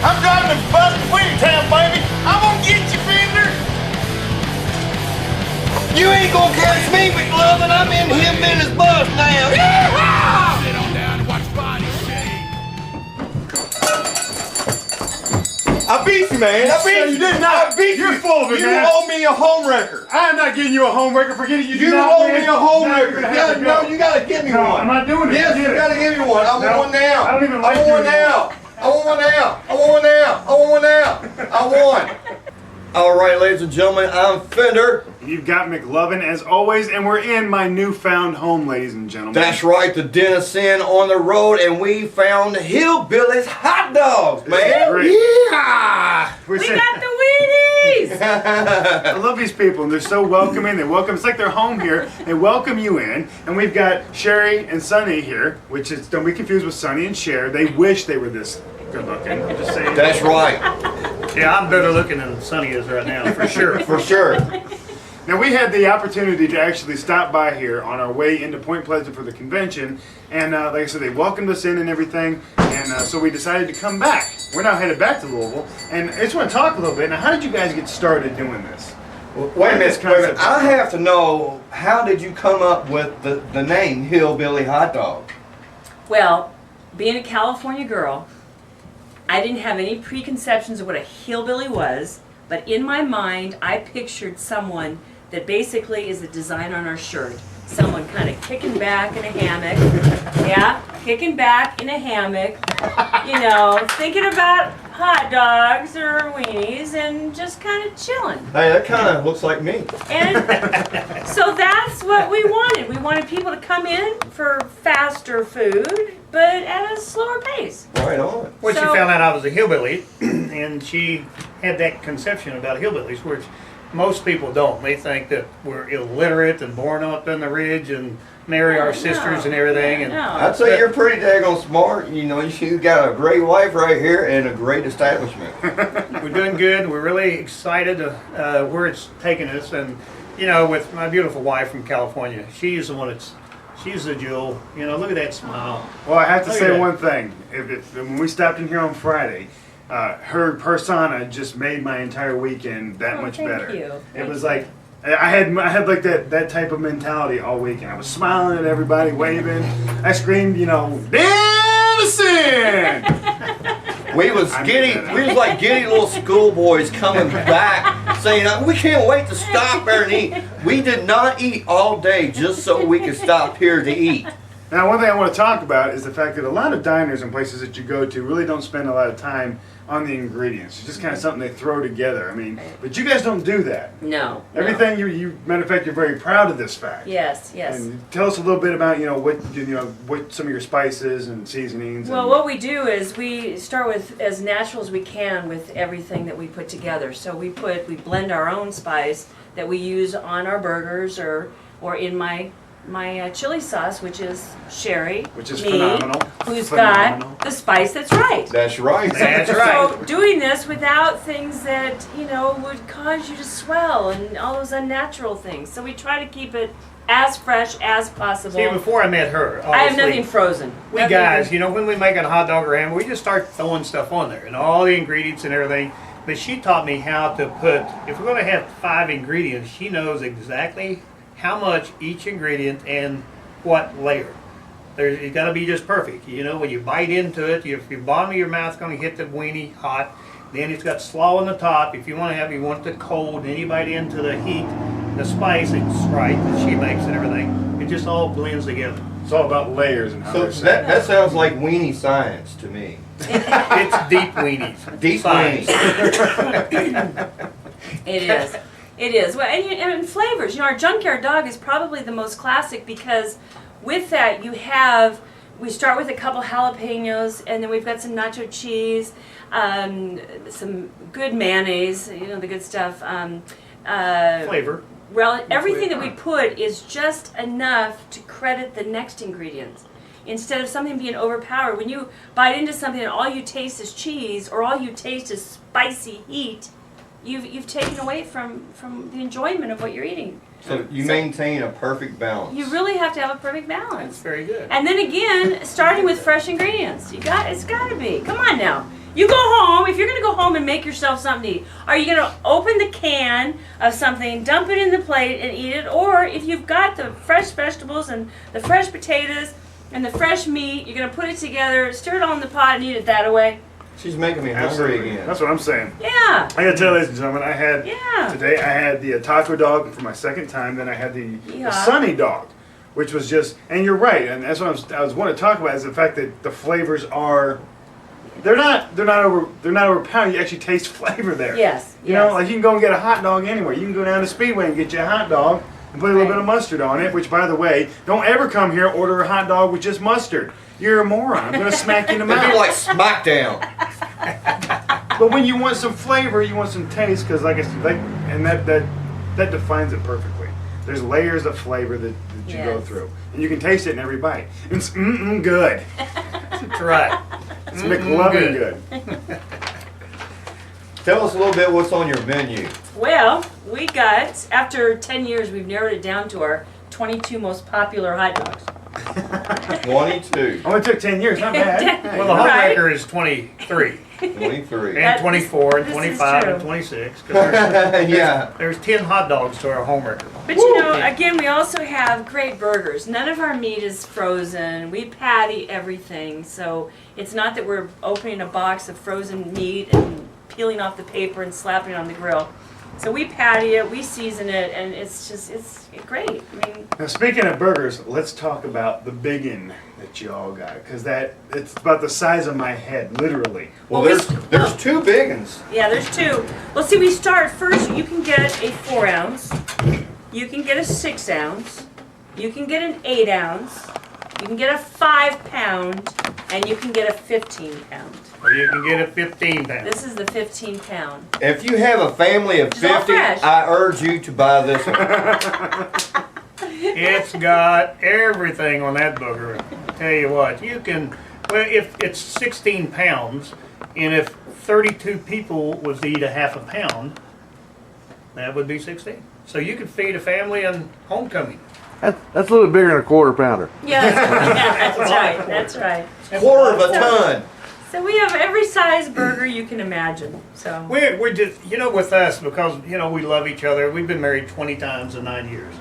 I'm driving to Buster Town, baby. I'm gonna get you, Fender. You ain't gonna catch me, McLovin. I'm in Hillbilly's bus now. Yeehaw! Sit on down and watch body shake. I beat you, man. I beat you. You did not. I beat You're you. full of it, You man. owe me a home wrecker. I am not getting you a home wrecker. Forget it. You You do not owe win. me a home Now wrecker. you're gonna have to go. No, you gotta give me No, one. I'm not doing it. Yes, Forget you it. gotta give me one. I want No, one now. I don't even like I want you one anymore. now. I want one now. I want one now. I want one now. I won. All right, ladies and gentlemen, I'm Fender. You've got McLovin as always, and we're in my newfound home, ladies and gentlemen. That's right, the Denison on the road, and we found Hillbilly's hot dogs, man. Great. Yeah. We got the Wheaties! I love these people, and they're so welcoming. They welcome. It's like they're home here. They welcome you in, and we've got Sherry and Sunny here, which is don't be confused with Sunny and Cher. They wish they were this good looking. I'm just saying. That's right, Yeah, I'm better looking than Sonny is right now, for sure. for sure. Now we had the opportunity to actually stop by here on our way into Point Pleasant for the convention, and like I said, they welcomed us in and everything, and so we decided to come back. We're now headed back to Louisville, and I just want to talk a little bit. Now, how did you guys get started doing this? Wait a minute, I have to know, how did you come up with the name Hillbilly Hot Dog? Well, being a California girl, I didn't have any preconceptions of what a hillbilly was, but in my mind, I pictured someone that basically is the design on our shirt. Someone kind of kicking back in a hammock. Yeah, kicking back in a hammock. You know, thinking about hot dogs or weenies and just kind of chilling. Hey, that kind of looks like me. And so that's what we wanted. We wanted people to come in for faster food, but at a slower pace. Right on. When she So- found out I was a hillbilly, and she had that conception about hillbillies, which most people don't. They think that we're illiterate and born up in the ridge and marry our sisters and everything. And No. I'd say you're pretty daggone smart. You know, you got a great wife right here and a great establishment. we're doing good. We're really excited where it's taking us. And, you know, with my beautiful wife from California, she's the one she's the jewel. You know, look at that smile. Well, I have to Look at say that. one thing. When we stopped in here on Friday, her persona just made my entire weekend that Oh, much thank better. you. It Thank was you. like I had like that type of mentality all weekend. I was smiling at everybody, waving. I screamed, you know, Denison! We was like giddy little schoolboys coming back saying, we can't wait to stop there and eat. We did not eat all day just so we could stop here to eat. Now, one thing I want to talk about is the fact that a lot of diners and places that you go to really don't spend a lot of time on the ingredients. It's just kind of something they throw together. I mean, but you guys don't do that. No. Everything you matter of fact, you're very proud of this fact. Yes, yes. And tell us a little bit about what some of your spices and seasonings. Well, and, what we do is we start with as natural as we can with everything that we put together. So we blend our own spice that we use on our burgers or in my chili sauce, which is Sherry, Which is me, phenomenal. who's Phenomenal. got the spice that's right. That's right. That's right. So doing this without things that, would cause you to swell and all those unnatural things. So we try to keep it as fresh as possible. See, before I met her, I have obviously, nothing frozen. we Nothing- guys, when we make a hot dog or hamburger, we just start throwing stuff on there and all the ingredients and everything. But she taught me how to put, if we're going to have 5 ingredients, she knows exactly how much each ingredient and what layer. It's got to be just perfect. When you bite into it, if your bottom of your mouth's going to hit the weenie hot, then it's got slaw on the top. If you want it cold, then you bite into the heat, the spice, it's right that she makes and everything. It just all blends together. it's all about layers and how So they're set. that sounds like weenie science to me. It's deep weenies. Deep Science. weenies. It is. It is. Well, and flavors. Our junkyard dog is probably the most classic because with that we start with a couple jalapenos and then we've got some nacho cheese, some good mayonnaise, the good stuff. Flavor. Everything that we put is just enough to credit the next ingredients. Instead of something being overpowered, when you bite into something and all you taste is cheese or all you taste is spicy heat, you've taken away from the enjoyment of what you're eating. So you maintain a perfect balance. You really have to have a perfect That's balance. very good. And then again, starting with fresh ingredients. It's got to be. Come on now. You go home, if you're going to go home and make yourself something to eat, are you going to open the can of something, dump it in the plate and eat it? Or if you've got the fresh vegetables and the fresh potatoes and the fresh meat, you're going to put it together, stir it all in the pot and eat it that way? She's making me hungry Absolutely. again. That's what I'm saying. Yeah. I gotta tell you, ladies and gentlemen, I had Yeah. today. I had the taco dog for my second time. Then I had the Yeah. sunny dog, which was just. And you're right, and that's what I was wanting to talk about is the fact that the flavors are. They're not overpowering. You actually taste flavor there. Yes. You know, like you can go and get a hot dog anywhere. You can go down to Speedway and get you a hot dog and put a little Right. bit of mustard on it. Which, by the way, don't ever come here and order a hot dog with just mustard. You're a moron. I'm gonna smack you in the It'd mouth. be like SmackDown. But when you want some flavor, you want some taste, because like I said, and that defines it perfectly. There's layers of flavor that you go Yes. through, and you can taste it in every bite. It's good. That's right. It's McLovin good. Tell us a little bit what's on your menu. Well, we got, after 10 years, we've narrowed it down to our 22 most popular hot dogs. 22. Only took 10 years, not bad. Well, the Right. homewrecker is 23, 23. and That- 24, and this is 25, and true. 26. 'Cause there's, Yeah. there's 10 hot dogs to our homewrecker. But you know, again, we also have great burgers. None of our meat is frozen. We patty everything. So it's not that we're opening a box of frozen meat and peeling off the paper and slapping it on the grill. So we patty it, we season it, and it's great. I mean, Now, speaking of burgers, let's talk about the biggin that you all got, because it's about the size of my head, literally. Well, Well, there's two big ones. yeah, there's two. Well, see, we start first. You can get a 4 ounce. You can get a 6 ounce. You can get an 8 ounce. You can get a 5 pound, and you can get a 15 pound. Or you can get a 15 pound. This is the 15 pound. If you have a family of It's all 50, fresh. I urge you to buy this one. It's got everything on that booger. Tell you what, you can, well, if it's 16 pounds, and if 32 people was to eat a half a pound, that would be 16. So you could feed a family on homecoming. That's a little bit bigger than a quarter pounder. Yeah, that's right. That's right. Quarter of a ton. So we have every size burger you can imagine. So We're just, you know, with us, because, you know, we love each other. We've been married 20 times in 9 years.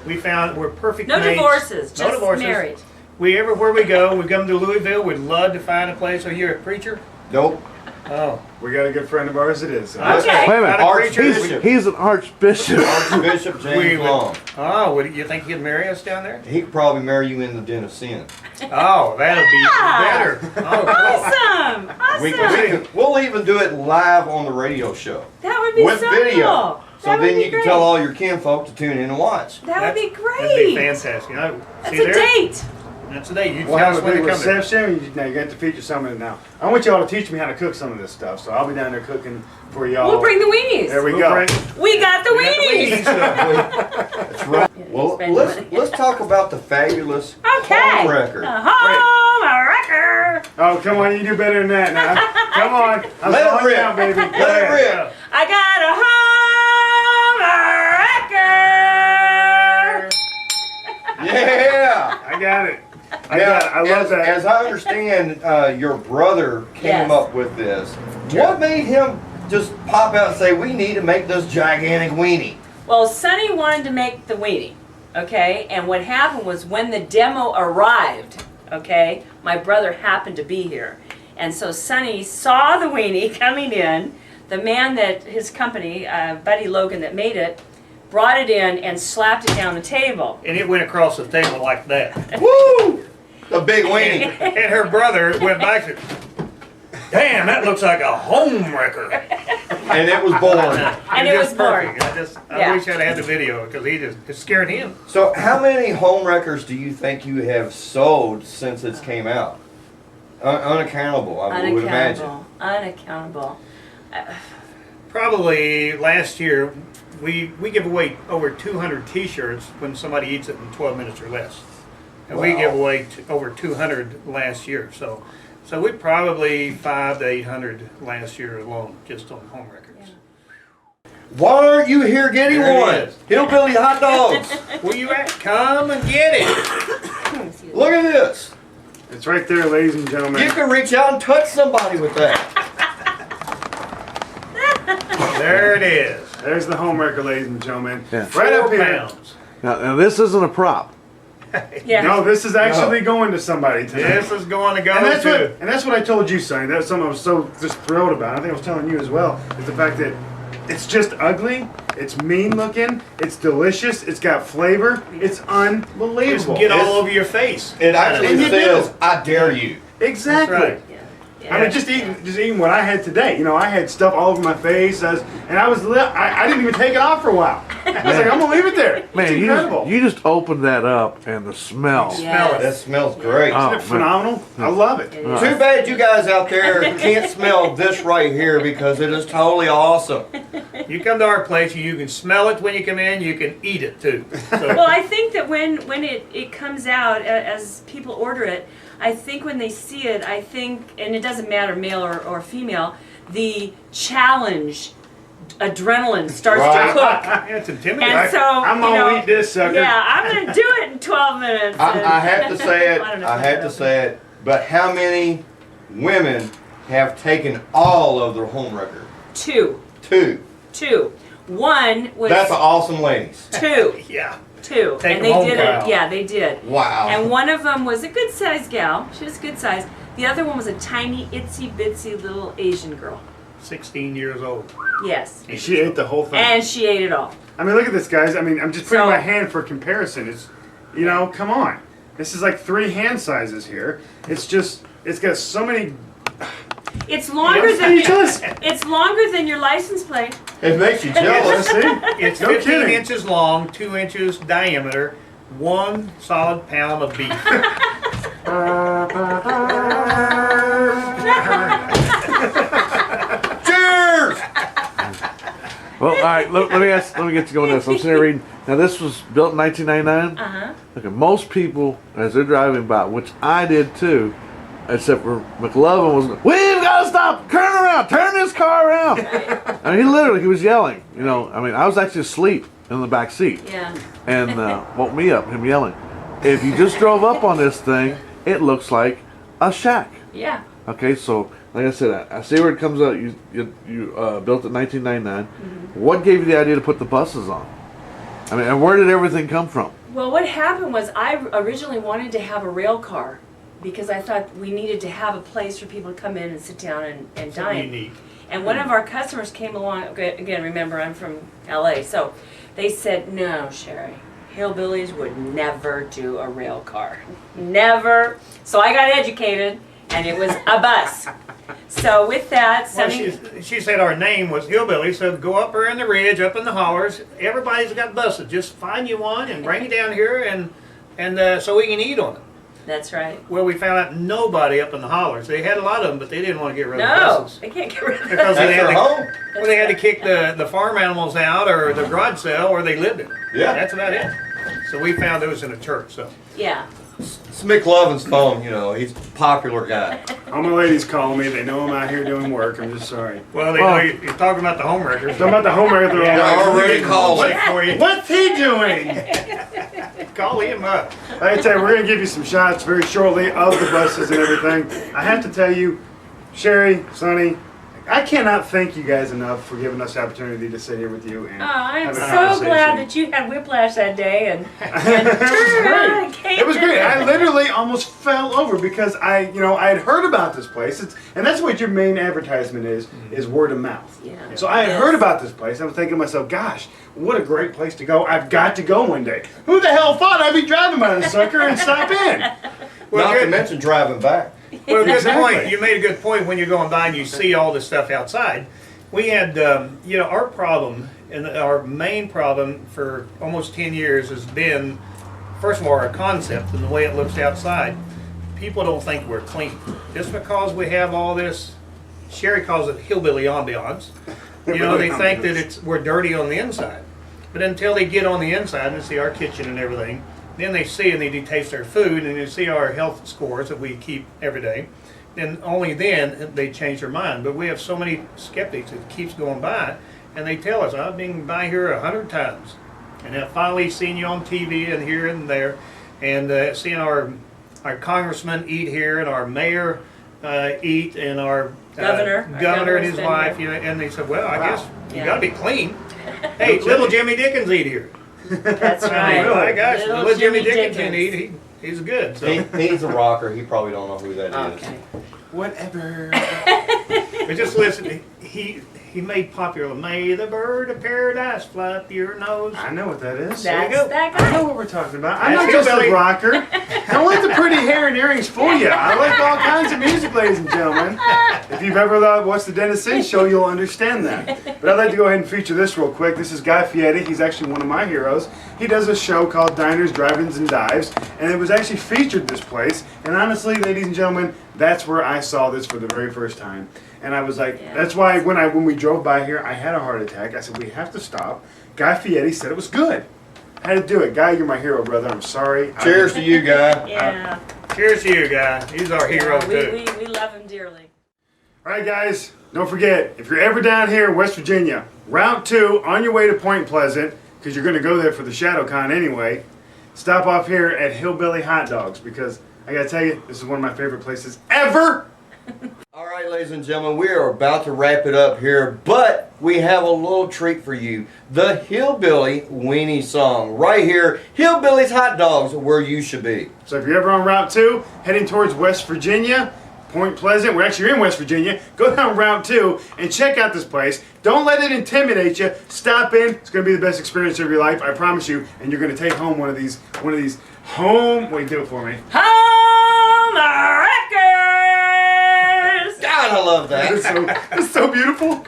We found we're perfect no mates. divorces, No just divorces. married. We everywhere we go, we come to Louisville, we'd love to find a place. Are you a preacher? Nope. Oh. We got a good friend of ours that is. Okay. Wait a minute. Not a preacher. He's an archbishop. Archbishop James We would- Long. Oh, would you think he'd marry us down there? He could probably marry you in the den of sin. Oh, that'll be better. Oh, cool. Awesome. We'll even do it live on the radio show That would be with so video. cool. So That would then be you can great. tell all your kinfolk to tune in and watch. That would be great. That'd be fantastic. You know, That's see a there? date. That's the day. You We'll tell have us a when big to come there. reception. Now you got to feature some of it now. I want y'all to teach me how to cook some of this stuff, so I'll be down there cooking for y'all. We'll bring the weenies. There we We'll go. bring- We got the We got the weenies. That's right. Well, spend let's money. let's talk about the fabulous Okay. home record. Home wrecker. Oh, come on, you do better than that now. Come on. I'm Let it calling rip. you out, baby. Go Let it ahead. rip. I got a home wrecker. Yeah. I got it. I Now, got it. I love as, that. As I understand, your brother came Yes. up with this. What made him just pop out and say, we need to make this gigantic weenie? Well, Sonny wanted to make the weenie, okay? And what happened was when the demo arrived, okay, my brother happened to be here. And so Sonny saw the weenie coming in. The man that, his company, Buddy Logan that made it, brought it in and slapped it down the table. And it went across the table like that. Woo! The big weenie. And her brother went back to, damn, that looks like a home wrecker. And it was born. And it was just born. perfect. I Yeah. wish I'd had the video, because it scared him. So how many home records do you think you have sold since it came out? Unaccountable, I would imagine. Unaccountable. Probably last year, we give away over 200 t-shirts when somebody eats it in 12 minutes or less. And we Wow. give away over 200 last year. So we probably 500 to 800 last year alone, just on home records. Why aren't you here getting There it one? is. Hillbilly hot dogs. Where you at? Come and get it. Look at this. It's right there, ladies and gentlemen. You can reach out and touch somebody with that. There it is. There's the home wrecker, ladies and gentlemen. Yeah. Right up 4 here. pounds. Now this isn't a prop. Yeah. No, this is actually going to somebody today. This is going to go And to. that's what I told you, Sonny. That's something I was so just thrilled about. I think I was telling you as well. Is the fact that it's just ugly. It's mean looking. It's delicious. It's got flavor. It's Just unbelievable. get all over your face. It actually And you says, do. "I dare you." Exactly. That's right. I mean, just eating what I had today. You know, I had stuff all over my face, I didn't even take it off for a while. I was like, I'm gonna leave it there. Man, it's incredible. you just opened that up and the smell. Yeah. That smells great. Oh, Isn't it phenomenal? I love it. Too bad you guys out there can't smell this right here because it is totally awesome. You come to our place, you can smell it when you come in. You can eat it too. So, Well, I think that when it comes out as people order it, I think when they see it, I think, and it doesn't matter male or female, the challenge adrenaline starts Right. to cook. yeah, it's intimidating. And so, I'm gonna eat this sucker. Yeah, I'm gonna do it in 12 minutes. I have to say it. I don't know I if have to say it. But how many women have taken all of their home wrecker? Two. One was That's awesome, ladies. two. Yeah. Two. Take And 'em they home, did Kyle. it. Yeah, they did. Wow. And one of them was a good sized gal. She was good size. The other one was a tiny, itsy bitsy little Asian girl. 16 years old. Yes. And she ate the whole thing. And she ate it all. I mean, look at this, guys. I mean, I'm just putting So- my hand for comparison. It's, you know, come on. This is like 3 hand sizes here. It's got so many. It's longer Yes, than jealous. it's longer than your license plate. It makes you jealous. See? It's No 15 kidding. inches long, 2 inches diameter, 1 solid pound of beef. Cheers! Well, all right. Let me get you going with this. I'm sitting here reading. Now this was built in 1999. Uh-huh. Okay, most people, as they're driving by, which I did too, except for McLovin was, we've got to stop, turn around, turn this car around. I mean, he was yelling. You know, I mean, I was actually asleep in the back seat, Yeah. and woke me up, him yelling. If you just drove up on this thing, it looks like a shack. Yeah. Okay, so like I said, I see where it comes out. You built it in 1999. What gave you the idea to put the buses on? I mean, and where did everything come from? Well, what happened was I originally wanted to have a rail car because I thought we needed to have a place for people to come in and sit down and dine. Unique. And one of our customers came along, again, remember I'm from LA, so they said, no, Sherry, hillbillies would never do a rail car. Never. So I got educated, and it was a bus. So with that, Well, Sonny, she said our name was Hillbilly, so go up there in the ridge, up in the hollers. Everybody's got buses. Just find you one and bring it down here, and so we can eat on it. that's right. Well, we found out nobody up in the hollers. They had a lot of them, but they didn't want to get rid of the No, buses. they can't get rid of Because that. they That's had their to, home. well, they had to kick the farm animals out or the garage sale, or they lived in it. Yeah. That's about it. So we found it was in a church. So Yeah. It's McLovin's phone, you know, he's a popular guy. All my ladies call me. They know I'm out here doing work. I'm just sorry. well, they know you're talking about the home wreckers. Talking about the home wrecker. They're Yeah, all like, already called Wait it. for you. what's he doing? Call him up. Like I tell you, we're gonna give you some shots very shortly of the buses and everything. I have to tell you, Sherry, Sonny, I cannot thank you guys enough for giving us the opportunity to sit here with you and Oh, I'm have a so conversation. glad that you had whiplash that day and It was turned around and great. came It was great. in. I literally almost fell over because I had heard about this place. And that's what your main advertisement is word of mouth. Yeah. So I had Yes. heard about this place. I was thinking to myself, gosh, what a great place to go. I've got to go one day. Who the hell thought I'd be driving by this sucker and stop in? Well, Not to good. mention driving back. Well, good Exactly. point. You made a good point when you're going by and you see all this stuff outside. We had, our problem, and our main problem for almost 10 years has been, first of all, our concept and the way it looks outside. People don't think we're clean. Just because we have all this, Sherry calls it hillbilly ambiance, they think that we're dirty on the inside. But until they get on the inside and see our kitchen and everything, then they see and they taste our food and they see our health scores that we keep every day. And only then they change their mind. But we have so many skeptics that keeps going by, and they tell us, I've been by here 100 times. And I've finally seen you on TV and here and there, and seeing our congressman eat here, and our mayor eat, and our governor and his wife. You know, and they said, well, I guess you got to be clean. Hey, little Jimmy Dickens eat here. That's right. Well, I guess little Jimmy Dickens can Dickens. eat. He's good. So. He's a rocker. He probably don't know who that is. Okay. Whatever. But just listen, he made popular, may the bird of paradise fly up your nose. I know what that is. There you That's go. that I know guy. what we're talking about. I'm That's not just Hillbilly. a rocker. Don't let the pretty hair and earrings fool you. I like all kinds of music, ladies and gentlemen. If you've ever watched the Dennis Sin Show, you'll understand that. But I'd like to go ahead and feature this real quick. This is Guy Fieri. He's actually one of my heroes. He does a show called Diners, Drive-Ins, and Dives, and it was actually featured this place. And honestly, ladies and gentlemen, that's where I saw this for the very first time. And I was like, that's why when we drove by here, I had a heart attack. I said, we have to stop. Guy Fieri said it was good. I had to do it. Guy, you're my hero, brother. I'm sorry. Cheers to you, guy. Yeah. Cheers to you, guy. He's our hero too. We love him dearly. All right, guys, don't forget, if you're ever down here in West Virginia, Route 2, on your way to Point Pleasant, because you're going to go there for the ShadowCon anyway, stop off here at Hillbilly Hot Dogs, because I got to tell you, this is one of my favorite places ever. All right, ladies and gentlemen, we are about to wrap it up here, but we have a little treat for you. The Hillbilly Weenie Song. Right here, Hillbilly's Hot Dogs, where you should be. So if you're ever on Route 2, heading towards West Virginia, Point Pleasant, we're actually in West Virginia, go down Route 2 and check out this place. Don't let it intimidate you. Stop in. It's going to be the best experience of your life, I promise you, and you're going to take home one of these home, wait, do it for me. Home Wreckers! God, I love that. It's so beautiful.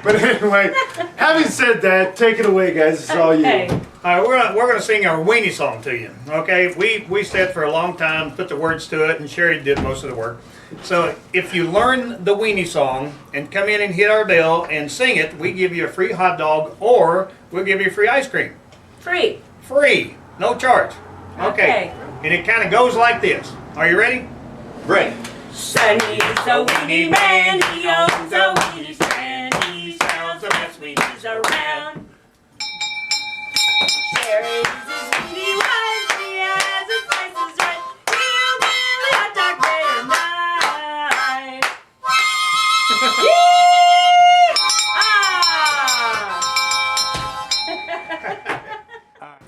But anyway, having said that, take it away, guys. It's all you. Hey. All right, we're gonna sing our weenie song to you. Okay, we said for a long time, put the words to it, and Sherry did most of the work. So if you learn the weenie song and come in and hit our bell and sing it, we give you a free hot dog, or we'll give you free ice cream. Free. Free, no charge. Okay. And it kind of goes like this. Are you ready? Great. Sonny's a weenie man, he owns a weenie stand, he sells the best weenies around. Sherry's his weenie wife, she has his prices right, he'll be the hot dog day or night.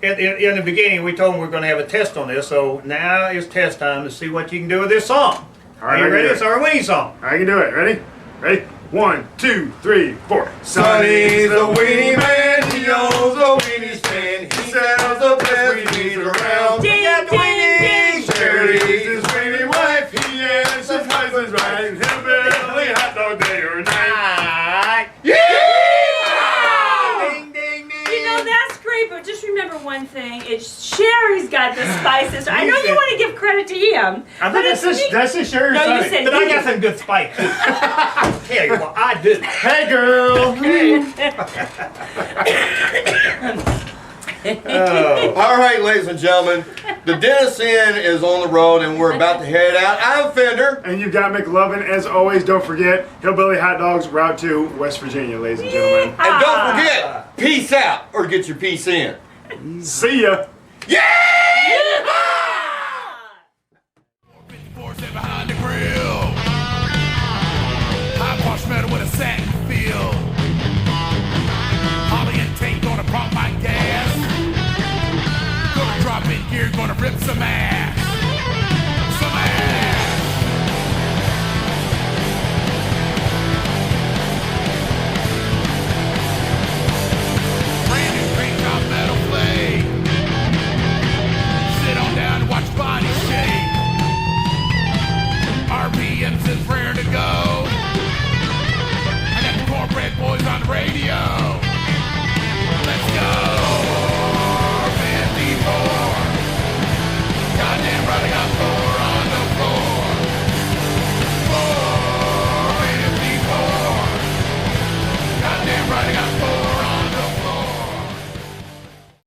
In the beginning, we told them we are going to have a test on this, so now is test time to see what you can do with this song. All right, Are you ready? do it. It's our weenie song. I can do it. Ready? Ready? 1, 2, 3, 4. Sonny's a weenie man, he owns a weenie stand, he sells the best weenies around. Ding, ding, ding. Sherry's his weenie wife, he has his prices right, Hillbilly Hot Dog Day or night. Ding, ding, ding. You know, that's great, but just remember one thing. It's Sherry's got the spices. I know you want to give credit to him. I but think it's me. that's a Sherry. No, you said But I me. got some good spice. Tell you what, I do. Hey, girl. Oh. All right, ladies and gentlemen, the Dennis Inn is on the road and we're about to head out. I'm Fender. And you've got McLovin. As always, don't forget, Hillbilly Hot Dogs, Route 2, West Virginia, ladies and gentlemen. And don't forget, peace out or get your peace in. See ya. Yeah!